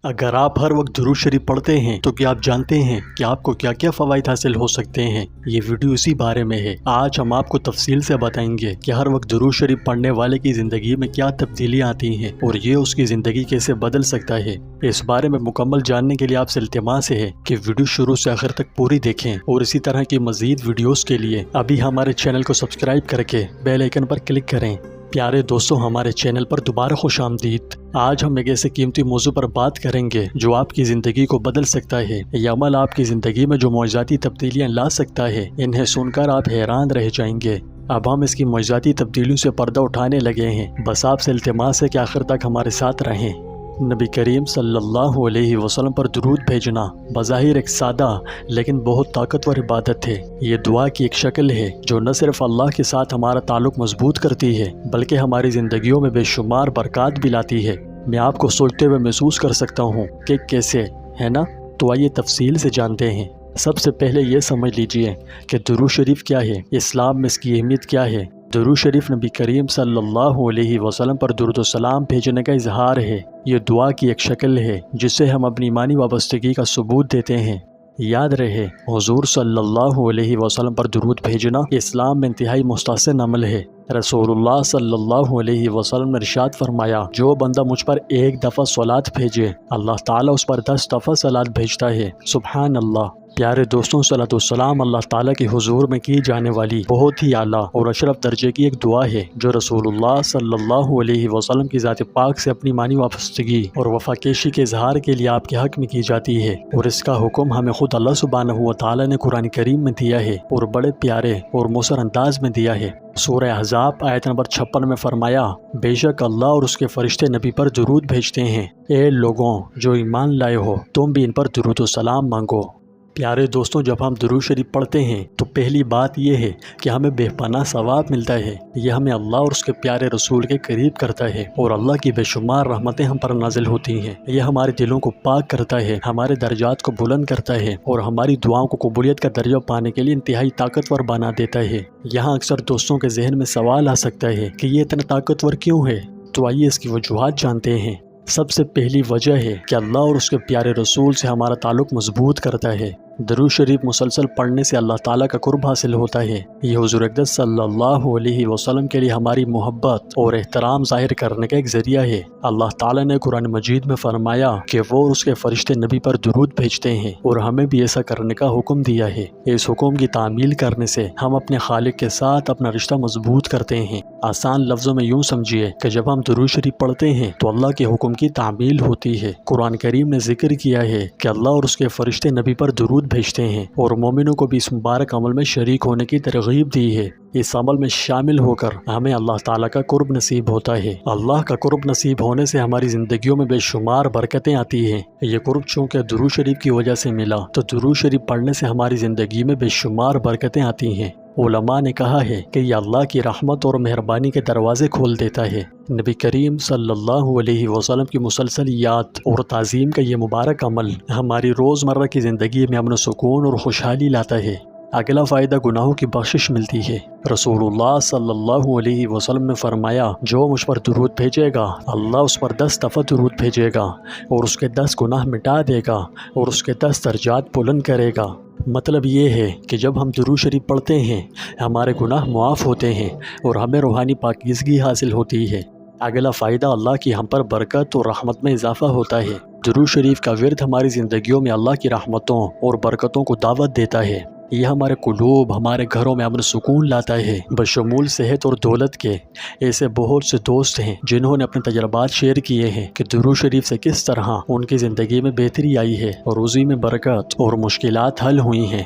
اگر آپ ہر وقت درود شریف پڑھتے ہیں تو کیا آپ جانتے ہیں کہ آپ کو کیا کیا فوائد حاصل ہو سکتے ہیں؟ یہ ویڈیو اسی بارے میں ہے۔ آج ہم آپ کو تفصیل سے بتائیں گے کہ ہر وقت درود شریف پڑھنے والے کی زندگی میں کیا تبدیلیاں آتی ہیں اور یہ اس کی زندگی کیسے بدل سکتا ہے۔ اس بارے میں مکمل جاننے کے لیے آپ سے التماس ہے کہ ویڈیو شروع سے آخر تک پوری دیکھیں اور اسی طرح کی مزید ویڈیوز کے لیے ابھی ہمارے چینل کو سبسکرائب کر کے بیل آئیکن پر کلک کریں۔ پیارے دوستوں، ہمارے چینل پر دوبارہ خوش آمدید۔ آج ہم ایک ایسے قیمتی موضوع پر بات کریں گے جو آپ کی زندگی کو بدل سکتا ہے۔ یہ عمل آپ کی زندگی میں جو معجزاتی تبدیلیاں لا سکتا ہے، انہیں سن کر آپ حیران رہ جائیں گے۔ اب ہم اس کی معجزاتی تبدیلیوں سے پردہ اٹھانے لگے ہیں۔ بس آپ سے التماس ہے کہ آخر تک ہمارے ساتھ رہیں۔ نبی کریم صلی اللہ علیہ وسلم پر درود بھیجنا بظاہر ایک سادہ لیکن بہت طاقتور عبادت ہے۔ یہ دعا کی ایک شکل ہے جو نہ صرف اللہ کے ساتھ ہمارا تعلق مضبوط کرتی ہے بلکہ ہماری زندگیوں میں بے شمار برکات بھی لاتی ہے۔ میں آپ کو سوچتے ہوئے محسوس کر سکتا ہوں کہ کیسے، ہے نا؟ تو آئیے تفصیل سے جانتے ہیں۔ سب سے پہلے یہ سمجھ لیجئے کہ درود شریف کیا ہے، اسلام میں اس کی اہمیت کیا ہے۔ درود شریف نبی کریم صلی اللہ علیہ وسلم پر درود و سلام بھیجنے کا اظہار ہے۔ یہ دعا کی ایک شکل ہے جس سے ہم اپنی ایمانی وابستگی کا ثبوت دیتے ہیں۔ یاد رہے، حضور صلی اللہ علیہ وسلم پر درود بھیجنا اسلام میں انتہائی مستحسن عمل ہے۔ رسول اللہ صلی اللہ علیہ وسلم نے ارشاد فرمایا، جو بندہ مجھ پر ایک دفعہ صلوات بھیجے، اللہ تعالیٰ اس پر 10 دفعہ صلوات بھیجتا ہے۔ سبحان اللہ۔ پیارے دوستوں، صلاۃ والسلام اللہ تعالیٰ کے حضور میں کی جانے والی بہت ہی اعلیٰ اور اشرف درجے کی ایک دعا ہے جو رسول اللہ صلی اللہ علیہ وسلم کی ذات پاک سے اپنی ایمانی وابستگی اور وفاکیشی کے اظہار کے لیے آپ کے حق میں کی جاتی ہے، اور اس کا حکم ہمیں خود اللہ سبحانہ و تعالیٰ نے قرآن کریم میں دیا ہے اور بڑے پیارے اور مؤثر انداز میں دیا ہے۔ سورہ احزاب آیت نمبر 56 میں فرمایا، بے شک اللہ اور اس کے فرشتے نبی پر درود بھیجتے ہیں۔ اے لوگوں جو ایمان لائے ہو، تم بھی ان پر درود و سلام مانگو۔ پیارے دوستوں، جب ہم درود شریف پڑھتے ہیں تو پہلی بات یہ ہے کہ ہمیں بے پناہ ثواب ملتا ہے۔ یہ ہمیں اللہ اور اس کے پیارے رسول کے قریب کرتا ہے اور اللہ کی بے شمار رحمتیں ہم پر نازل ہوتی ہیں۔ یہ ہمارے دلوں کو پاک کرتا ہے، ہمارے درجات کو بلند کرتا ہے اور ہماری دعاؤں کو قبولیت کا درجہ پانے کے لیے انتہائی طاقتور بنا دیتا ہے۔ یہاں اکثر دوستوں کے ذہن میں سوال آ سکتا ہے کہ یہ اتنا طاقتور کیوں ہے؟ تو آئیے اس کی وجوہات جانتے ہیں۔ سب سے پہلی وجہ ہے کہ اللہ اور اس کے پیارے رسول سے ہمارا تعلق مضبوط کرتا ہے۔ درود شریف مسلسل پڑھنے سے اللہ تعالیٰ کا قرب حاصل ہوتا ہے۔ یہ حضور اقدس صلی اللہ علیہ وسلم کے لیے ہماری محبت اور احترام ظاہر کرنے کا ایک ذریعہ ہے۔ اللہ تعالیٰ نے قرآن مجید میں فرمایا کہ وہ اور اس کے فرشتے نبی پر درود بھیجتے ہیں اور ہمیں بھی ایسا کرنے کا حکم دیا ہے۔ اس حکم کی تعمیل کرنے سے ہم اپنے خالق کے ساتھ اپنا رشتہ مضبوط کرتے ہیں۔ آسان لفظوں میں یوں سمجھیے کہ جب ہم درود شریف پڑھتے ہیں تو اللہ کے حکم کی تعمیل ہوتی ہے۔ قرآن کریم نے ذکر کیا ہے کہ اللہ اور اس کے فرشتے نبی پر درود بھیجتے ہیں اور مومنوں کو بھی اس مبارک عمل میں شریک ہونے کی ترغیب دی ہے۔ اس عمل میں شامل ہو کر ہمیں اللہ تعالیٰ کا قرب نصیب ہوتا ہے۔ اللہ کا قرب نصیب ہونے سے ہماری زندگیوں میں بے شمار برکتیں آتی ہیں۔ یہ قرب چونکہ درود شریف کی وجہ سے ملا تو درود شریف پڑھنے سے ہماری زندگی میں بے شمار برکتیں آتی ہیں۔ علماء نے کہا ہے کہ یہ اللہ کی رحمت اور مہربانی کے دروازے کھول دیتا ہے۔ نبی کریم صلی اللہ علیہ وسلم کی مسلسل یاد اور تعظیم کا یہ مبارک عمل ہماری روزمرہ کی زندگی میں امن و سکون اور خوشحالی لاتا ہے۔ اگلا فائدہ، گناہوں کی بخشش ملتی ہے۔ رسول اللہ صلی اللہ علیہ وسلم نے فرمایا، جو مجھ پر درود بھیجے گا، اللہ اس پر 10 دفعہ درود بھیجے گا اور اس کے 10 گناہ مٹا دے گا اور اس کے 10 درجات بلند کرے گا۔ مطلب یہ ہے کہ جب ہم درود شریف پڑھتے ہیں ہمارے گناہ معاف ہوتے ہیں اور ہمیں روحانی پاکیزگی حاصل ہوتی ہے۔ اگلا فائدہ، اللہ کی ہم پر برکت اور رحمت میں اضافہ ہوتا ہے۔ درود شریف کا ورد ہماری زندگیوں میں اللہ کی رحمتوں اور برکتوں کو دعوت دیتا ہے۔ یہ ہمارے قلوب، ہمارے گھروں میں امن سکون لاتا ہے۔ بشمول صحت اور دولت کے ایسے بہت سے دوست ہیں جنہوں نے اپنے تجربات شیئر کیے ہیں کہ درود شریف سے کس طرح ان کی زندگی میں بہتری آئی ہے اور روزی میں برکت اور مشکلات حل ہوئی ہیں۔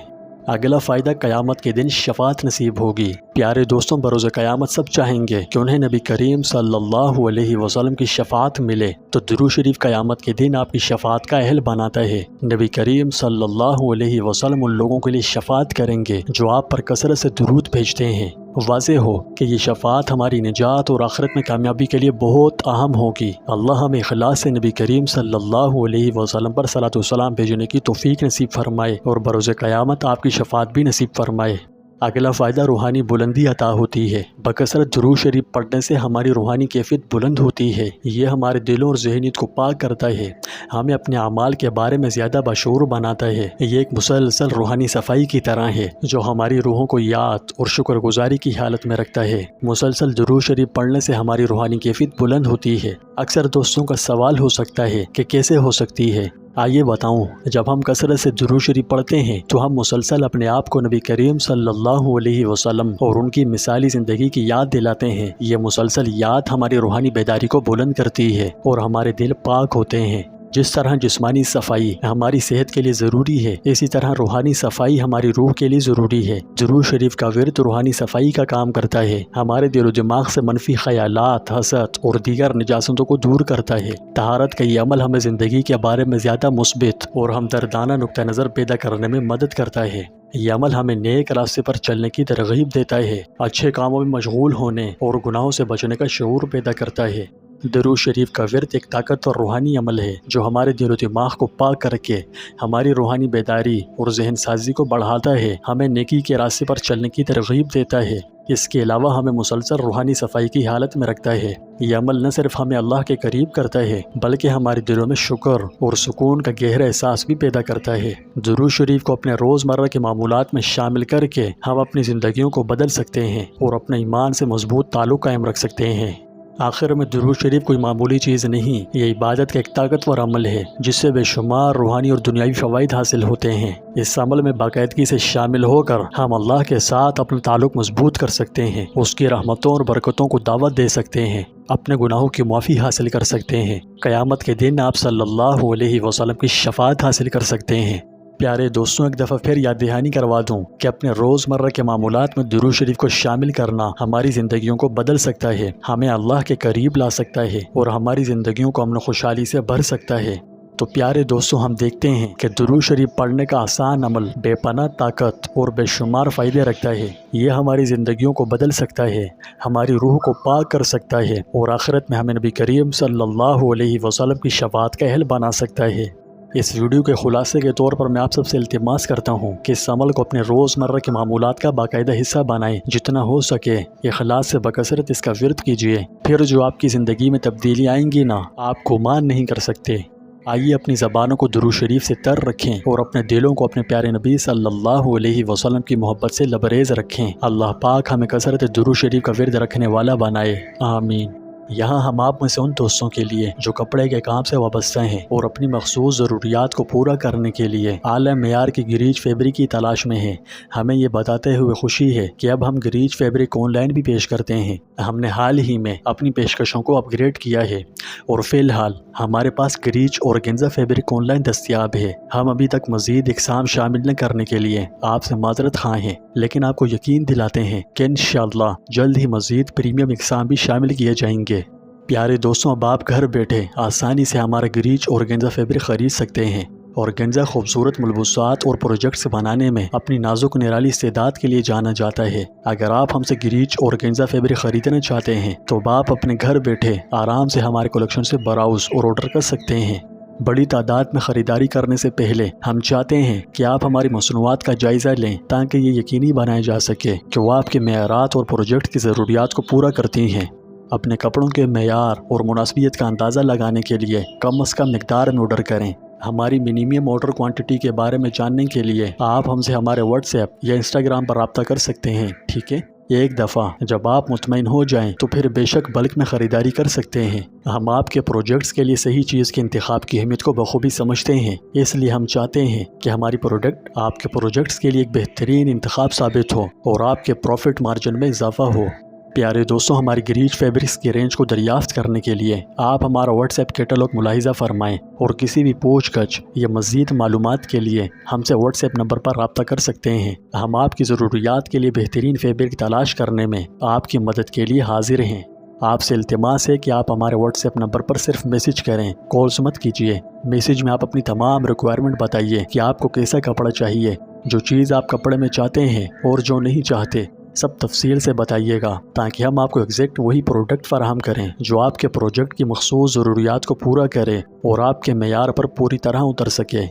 اگلا فائدہ، قیامت کے دن شفاعت نصیب ہوگی۔ پیارے دوستوں، بروز قیامت سب چاہیں گے کہ انہیں نبی کریم صلی اللہ علیہ وسلم کی شفاعت ملے، تو درود شریف قیامت کے دن آپ کی شفاعت کا اہل بناتا ہے۔ نبی کریم صلی اللہ علیہ وسلم ان لوگوں کے لیے شفاعت کریں گے جو آپ پر کثرت سے درود بھیجتے ہیں۔ واضح ہو کہ یہ شفاعت ہماری نجات اور آخرت میں کامیابی کے لیے بہت اہم ہوگی۔ اللہ ہمیں اخلاص سے نبی کریم صلی اللہ علیہ وسلم پر صلاۃ و سلام بھیجنے کی توفیق نصیب فرمائے اور بروز قیامت آپ کی شفاعت بھی نصیب فرمائے۔ اگلا فائدہ روحانی بلندی عطا ہوتی ہے۔ بکثرت درود شریف پڑھنے سے ہماری روحانی کیفیت بلند ہوتی ہے۔ یہ ہمارے دلوں اور ذہنیت کو پاک کرتا ہے، ہمیں اپنے اعمال کے بارے میں زیادہ بشعور بناتا ہے۔ یہ ایک مسلسل روحانی صفائی کی طرح ہے جو ہماری روحوں کو یاد اور شکر گزاری کی حالت میں رکھتا ہے۔ مسلسل درود شریف پڑھنے سے ہماری روحانی کیفیت بلند ہوتی ہے۔ اکثر دوستوں کا سوال ہو سکتا ہے کہ کیسے ہو سکتی ہے؟ آئیے بتاؤں، جب ہم کثرت سے درود شریف پڑھتے ہیں تو ہم مسلسل اپنے آپ کو نبی کریم صلی اللہ علیہ وسلم اور ان کی مثالی زندگی کی یاد دلاتے ہیں۔ یہ مسلسل یاد ہماری روحانی بیداری کو بلند کرتی ہے اور ہمارے دل پاک ہوتے ہیں۔ جس طرح جسمانی صفائی ہماری صحت کے لیے ضروری ہے، اسی طرح روحانی صفائی ہماری روح کے لیے ضروری ہے۔ درود شریف کا ورد روحانی صفائی کا کام کرتا ہے، ہمارے دل و دماغ سے منفی خیالات، حسد اور دیگر نجاستوں کو دور کرتا ہے۔ طہارت کا یہ عمل ہمیں زندگی کے بارے میں زیادہ مثبت اور ہمدردانہ نقطہ نظر پیدا کرنے میں مدد کرتا ہے۔ یہ عمل ہمیں نیک راستے پر چلنے کی ترغیب دیتا ہے، اچھے کاموں میں مشغول ہونے اور گناہوں سے بچنے کا شعور پیدا کرتا ہے۔ درود شریف کا ورد ایک طاقتور روحانی عمل ہے جو ہمارے دل و دماغ کو پاک کر کے ہماری روحانی بیداری اور ذہن سازی کو بڑھاتا ہے، ہمیں نیکی کے راستے پر چلنے کی ترغیب دیتا ہے۔ اس کے علاوہ ہمیں مسلسل روحانی صفائی کی حالت میں رکھتا ہے۔ یہ عمل نہ صرف ہمیں اللہ کے قریب کرتا ہے بلکہ ہمارے دلوں میں شکر اور سکون کا گہرا احساس بھی پیدا کرتا ہے۔ درود شریف کو اپنے روزمرہ کے معمولات میں شامل کر کے ہم اپنی زندگیوں کو بدل سکتے ہیں اور اپنے ایمان سے مضبوط تعلق قائم رکھ سکتے ہیں۔ آخر میں درود شریف کوئی معمولی چیز نہیں، یہ عبادت کا ایک طاقتور عمل ہے جس سے بے شمار روحانی اور دنیاوی فوائد حاصل ہوتے ہیں۔ اس عمل میں باقاعدگی سے شامل ہو کر ہم اللہ کے ساتھ اپنا تعلق مضبوط کر سکتے ہیں، اس کی رحمتوں اور برکتوں کو دعوت دے سکتے ہیں، اپنے گناہوں کی معافی حاصل کر سکتے ہیں، قیامت کے دن آپ صلی اللہ علیہ وسلم کی شفاعت حاصل کر سکتے ہیں۔ پیارے دوستوں، ایک دفعہ پھر یاد دہانی کروا دوں کہ اپنے روزمرہ کے معمولات میں درود شریف کو شامل کرنا ہماری زندگیوں کو بدل سکتا ہے، ہمیں اللہ کے قریب لا سکتا ہے اور ہماری زندگیوں کو امن و خوشحالی سے بھر سکتا ہے۔ تو پیارے دوستوں، ہم دیکھتے ہیں کہ درود شریف پڑھنے کا آسان عمل بے پناہ طاقت اور بے شمار فائدے رکھتا ہے۔ یہ ہماری زندگیوں کو بدل سکتا ہے، ہماری روح کو پاک کر سکتا ہے اور آخرت میں ہمیں نبی کریم صلی اللہ علیہ وسلم کی شفاعت کا اہل بنا سکتا ہے۔ اس ویڈیو کے خلاصے کے طور پر میں آپ سب سے التماس کرتا ہوں کہ اس عمل کو اپنے روزمرہ کے معمولات کا باقاعدہ حصہ بنائیں، جتنا ہو سکے اخلاص سے بکثرت اس کا ورد کیجیے، پھر جو آپ کی زندگی میں تبدیلی آئیں گی نا، آپ گمان نہیں کر سکتے۔ آئیے اپنی زبانوں کو درود شریف سے تر رکھیں اور اپنے دلوں کو اپنے پیارے نبی صلی اللہ علیہ وسلم کی محبت سے لبریز رکھیں۔ اللہ پاک ہمیں کثرت درود شریف کا ورد رکھنے والا بنائے، آمین۔ یہاں ہم آپ میں سے ان دوستوں کے لیے جو کپڑے کے کام سے وابستہ ہیں اور اپنی مخصوص ضروریات کو پورا کرنے کے لیے اعلیٰ معیار کی گریج فیبرک کی تلاش میں ہیں، ہمیں یہ بتاتے ہوئے خوشی ہے کہ اب ہم گریج فیبرک آن لائن بھی پیش کرتے ہیں۔ ہم نے حال ہی میں اپنی پیشکشوں کو اپ گریڈ کیا ہے اور فی الحال ہمارے پاس گریج اور گنزا فیبرک آن لائن دستیاب ہے۔ ہم ابھی تک مزید اقسام شامل نہ کرنے کے لیے آپ سے معذرت خواہ ہیں، لیکن آپ کو یقین دلاتے ہیں کہ انشاءاللہ جلد ہی مزید پریمیم اقسام بھی شامل کیے جائیں گے۔ پیارے دوستوں، اب آپ گھر بیٹھے آسانی سے ہمارا گریج اور گنزا فیبرک خرید سکتے ہیں اور گنزا خوبصورت ملبوسات اور پروجیکٹس بنانے میں اپنی نازک نرالی استعداد کے لیے جانا جاتا ہے۔ اگر آپ ہم سے گریج اور گنزا فیبرک خریدنا چاہتے ہیں تو آپ اپنے گھر بیٹھے آرام سے ہمارے کلیکشن سے براؤز اور آرڈر کر سکتے ہیں۔ بڑی تعداد میں خریداری کرنے سے پہلے ہم چاہتے ہیں کہ آپ ہماری مصنوعات کا جائزہ لیں تاکہ یہ یقینی بنایا جا سکے کہ وہ آپ کے معیارات اور پروجیکٹ کی ضروریات کو پورا کرتی ہیں۔ اپنے کپڑوں کے معیار اور مناسبیت کا اندازہ لگانے کے لیے کم از کم مقدار میں آرڈر کریں۔ ہماری منیمم آرڈر کوانٹٹی کے بارے میں جاننے کے لیے آپ ہم سے ہمارے واٹس ایپ یا انسٹاگرام پر رابطہ کر سکتے ہیں، ٹھیک ہے؟ ایک دفعہ جب آپ مطمئن ہو جائیں تو پھر بے شک بلک میں خریداری کر سکتے ہیں۔ ہم آپ کے پروجیکٹس کے لیے صحیح چیز کے انتخاب کی اہمیت کو بخوبی سمجھتے ہیں، اس لیے ہم چاہتے ہیں کہ ہماری پروڈکٹ آپ کے پروجیکٹس کے لیے ایک بہترین انتخاب ثابت ہو اور آپ کے پروفٹ مارجن میں اضافہ ہو۔ پیارے دوستوں، ہماری گریج فیبرکس کی رینج کو دریافت کرنے کے لیے آپ ہمارا واٹس ایپ کیٹلاگ ملاحظہ فرمائیں اور کسی بھی پوچھ گچھ یا مزید معلومات کے لیے ہم سے واٹس ایپ نمبر پر رابطہ کر سکتے ہیں۔ ہم آپ کی ضروریات کے لیے بہترین فیبرک تلاش کرنے میں آپ کی مدد کے لیے حاضر ہیں۔ آپ سے التماس ہے کہ آپ ہمارے واٹس ایپ نمبر پر صرف میسج کریں، کالز مت کیجیے۔ میسج میں آپ اپنی تمام ریکوائرمنٹ بتائیے کہ آپ کو کیسا کپڑا چاہیے، جو چیز آپ کپڑے میں چاہتے ہیں اور جو نہیں چاہتے، سب تفصیل سے بتائیے گا تاکہ ہم آپ کو ایگزیکٹ وہی پروڈکٹ فراہم کریں جو آپ کے پروجیکٹ کی مخصوص ضروریات کو پورا کرے اور آپ کے معیار پر پوری طرح اتر سکے۔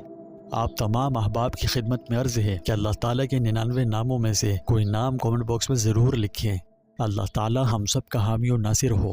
آپ تمام احباب کی خدمت میں عرض ہے کہ اللہ تعالیٰ کے 99 ناموں میں سے کوئی نام کامنٹ باکس میں ضرور لکھیں۔ اللہ تعالیٰ ہم سب کا حامی و ناصر ہو۔